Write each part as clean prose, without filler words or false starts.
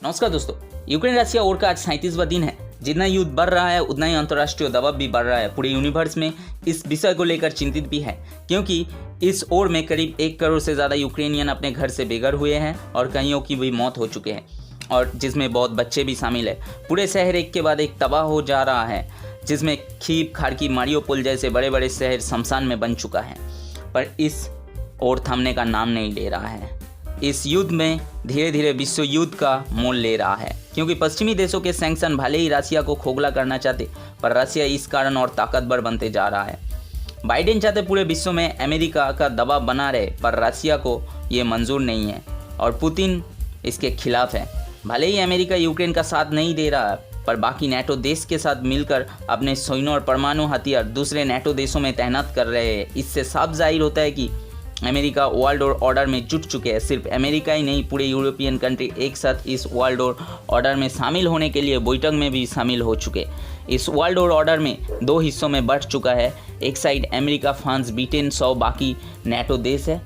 नमस्कार दोस्तों, Ukraine Russia war का आज 37वां दिन है। जितना युद्ध बढ़ रहा है उतना ही अंतर्राष्ट्रीय दबाव भी बढ़ रहा है। पूरे यूनिवर्स में इस विषय को लेकर चिंतित भी है, क्योंकि इस वॉर में करीब 1 करोड़ से ज़्यादा यूक्रेनियन अपने घर से बेघर हुए हैं और कईयों की भी मौत हो चुके हैं, और जिसमें बहुत बच्चे भी शामिल है। पूरे शहर एक के बाद एक तबाह हो जा रहा है, जिसमें खीव, खार्किव, मारियोपोल जैसे बड़े बड़े शहर शमशान में बन चुका है। पर इस वॉर थमने का नाम नहीं ले रहा है। इस युद्ध में धीरे धीरे विश्व युद्ध का मोल ले रहा है, क्योंकि पश्चिमी देशों के सैंक्शन भले ही रशिया को खोखला करना चाहते, पर रशिया इस कारण और ताकतवर बनते जा रहा है। बाइडेन चाहते पूरे विश्व में अमेरिका का दबाव बना रहे, पर रशिया को ये मंजूर नहीं है और पुतिन इसके खिलाफ है। भले ही अमेरिका यूक्रेन का साथ नहीं दे रहा है, पर बाकी नेटो देश के साथ मिलकर अपने सैन्य और परमाणु हथियार दूसरे नेटो देशों में तैनात कर रहे हैं। इससे साफ जाहिर होता है कि अमेरिका वर्ल्ड ऑर्डर में जुट चुके हैं। सिर्फ अमेरिका ही नहीं, पूरे यूरोपियन कंट्री एक साथ इस वर्ल्ड ऑर्डर में शामिल होने के लिए बैठक में भी शामिल हो चुके। इस वर्ल्ड ऑर्डर में 2 हिस्सों में बढ़ चुका है। एक साइड अमेरिका, फ्रांस, ब्रिटेन, 100 बाकी नेटो देश है,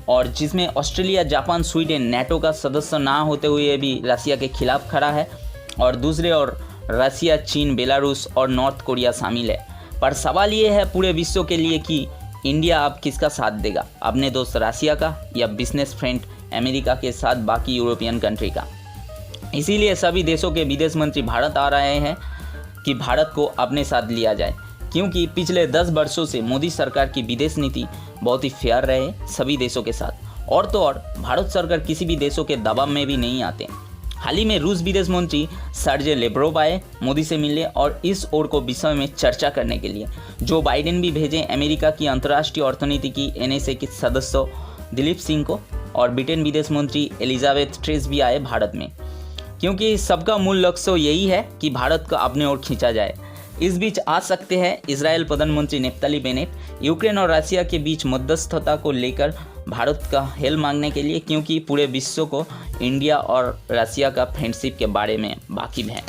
और जिसमें ऑस्ट्रेलिया, जापान, स्वीडन नेटो का सदस्य ना होते हुए भी रशिया के खिलाफ खड़ा है, और दूसरे ओर रशिया, चीन, बेलारूस और नॉर्थ कोरिया शामिल है। पर सवाल ये है पूरे विश्व के लिए कि इंडिया अब किसका साथ देगा, अपने दोस्त रशिया का या बिजनेस फ्रेंड अमेरिका के साथ बाकी यूरोपियन कंट्री का। इसीलिए सभी देशों के विदेश मंत्री भारत आ रहे हैं कि भारत को अपने साथ लिया जाए, क्योंकि पिछले 10 वर्षों से मोदी सरकार की विदेश नीति बहुत ही फेयर रहे सभी देशों के साथ। और तो और भारत सरकार किसी भी देशों के दबाव में भी नहीं आते। हाल ही में रूस विदेश मंत्री सर्जे लेवरोव आए मोदी से मिलने और इस ओर को विषय में चर्चा करने के लिए। जो बाइडेन भी भेजे अमेरिका की अंतर्राष्ट्रीय अर्थनीति की NSA के सदस्य दिलीप सिंह को, और ब्रिटेन विदेश मंत्री एलिजाबेथ ट्रेस भी आए भारत में, क्योंकि सबका मूल लक्ष्य यही है कि भारत को अपने ओर खींचा जाए। इस बीच आ सकते हैं इजरायल प्रधानमंत्री नेफ्ताली बेनेट यूक्रेन और रशिया के बीच मध्यस्थता को लेकर भारत का हेल्प मांगने के लिए, क्योंकि पूरे विश्व को इंडिया और रशिया का फ्रेंडशिप के बारे में वाकिफ है।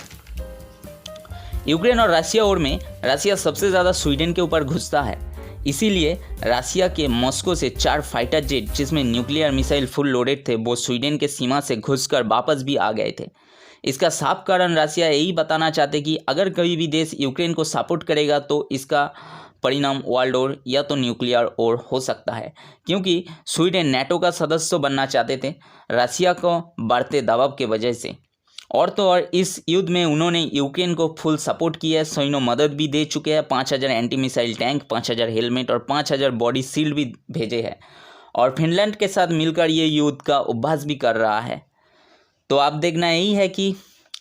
यूक्रेन और रशिया और में रशिया सबसे ज़्यादा स्वीडन के ऊपर घुसता है, इसीलिए रशिया के मॉस्को से 4 फाइटर जेट जिसमें न्यूक्लियर मिसाइल फुल लोडेड थे, वो स्वीडन के सीमा से घुसकर वापस भी आ गए थे। इसका साफ कारण रशिया यही बताना चाहते कि अगर कोई भी देश यूक्रेन को सपोर्ट करेगा तो इसका परिणाम वर्ल्ड वॉर या तो न्यूक्लियर वॉर हो सकता है, क्योंकि स्वीडन नेटो का सदस्य बनना चाहते थे रशिया को बढ़ते दबाव के वजह से। और तो और इस युद्ध में उन्होंने यूक्रेन को फुल सपोर्ट किया है, सैन्य मदद भी दे चुके हैं। 5000 एंटी मिसाइल टैंक, 5000 हेलमेट और 5000 बॉडी शील्ड भी भेजे हैं, और फिनलैंड के साथ मिलकर ये युद्ध का अभ्यास भी कर रहा है। तो आप देखना यही है कि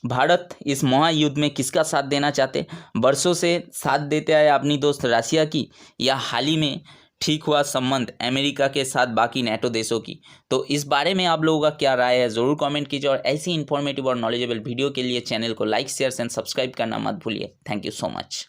भारत इस महायुद्ध में किसका साथ देना चाहते। वर्षों से साथ देते आए अपनी दोस्त रशिया की, या हाल ही में ठीक हुआ संबंध अमेरिका के साथ बाकी नेटो देशों की। तो इस बारे में आप लोगों का क्या राय है ज़रूर कमेंट कीजिए, और ऐसी इन्फॉर्मेटिव और नॉलेजेबल वीडियो के लिए चैनल को लाइक, शेयर एंड सब्सक्राइब करना मत भूलिए। Thank you so much.